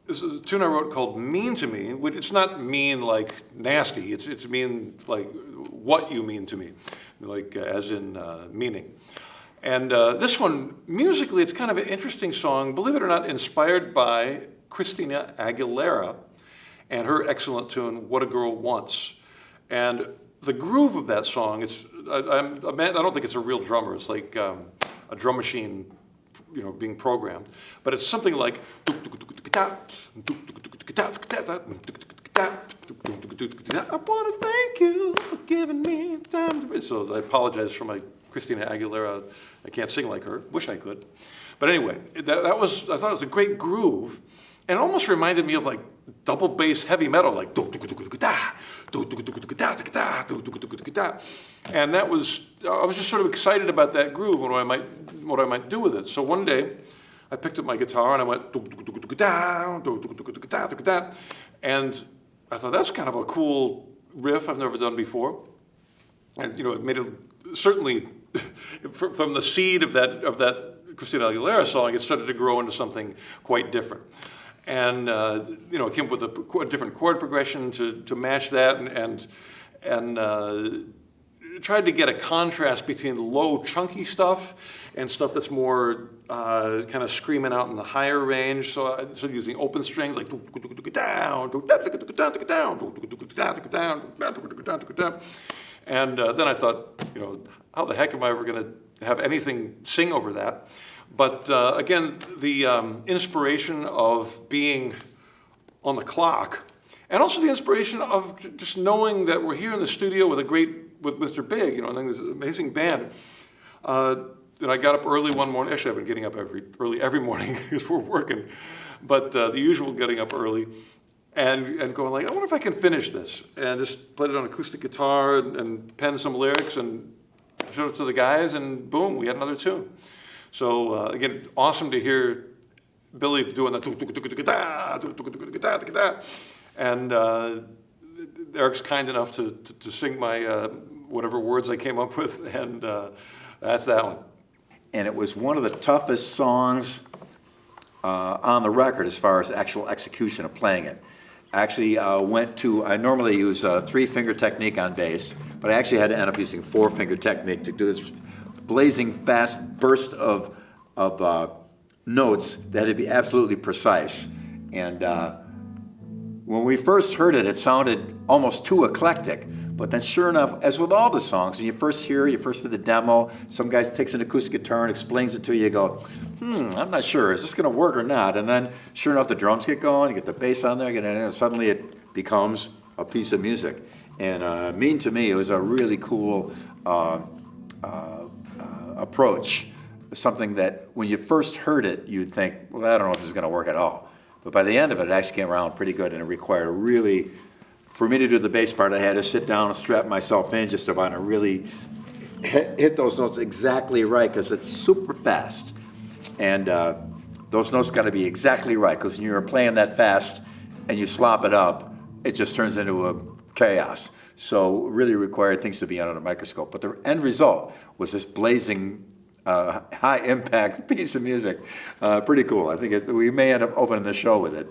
This is a tune I wrote called "Mean to Me," which it's not mean like nasty. It's mean like what you mean to me, like as in meaning. And this one, musically, it's kind of an interesting song, believe it or not, inspired by Christina Aguilera and her excellent tune, What a Girl Wants. And the groove of that song, I don't think it's a real drummer. It's like a drum machine, being programmed. But it's something like, I want to thank you for giving me time. So I apologize for my Christina Aguilera. I can't sing like her. Wish I could. But anyway, I thought it was a great groove. And it almost reminded me of like double bass heavy metal, like and I was just sort of excited about that groove and what I might do with it. So one day I picked up my guitar and I went and I thought that's kind of a cool riff I've never done before. And it made it certainly from the seed of that Christina Aguilera song, it started to grow into something quite different. And it came with a different chord progression to match that, and tried to get a contrast between low, chunky stuff and stuff that's more kind of screaming out in the higher range. So I started using open strings like and then I thought, how the heck am I ever going to have anything sing over that? But again, the inspiration of being on the clock, and also the inspiration of just knowing that we're here in the studio with Mr. Big, and this amazing band. And I got up early one morning. Actually, I've been getting up early every morning because we're working, but the usual getting up early and going like, I wonder if I can finish this, and just played it on acoustic guitar and pen some lyrics and showed it to the guys, and boom, we had another tune. So again, awesome to hear Billy doing that, and Eric's kind enough to sing my whatever words I came up with, and that's that one. And it was one of the toughest songs on the record as far as actual execution of playing it. I actually I normally use a 3-finger technique on bass, but I actually had to end up using 4-finger technique to do this blazing fast burst of notes that had to be absolutely precise. And when we first heard it, it sounded almost too eclectic. But then sure enough, as with all the songs, when you first hear the demo, some guy takes an acoustic guitar and explains it to you, you go, I'm not sure, is this going to work or not? And then sure enough, the drums get going, you get the bass on there, and suddenly it becomes a piece of music. And Mean to Me, it was a really cool approach, something that when you first heard it, you'd think, well, I don't know if this is going to work at all. But by the end of it, it actually came around pretty good, and it required for me to do the bass part, I had to sit down and strap myself in just about to really hit those notes exactly right, because it's super fast. And those notes got to be exactly right, because when you're playing that fast and you slop it up, it just turns into a chaos. So it really required things to be under the microscope. But the end result was this blazing, high-impact piece of music. Pretty cool. I think we may end up opening the show with it,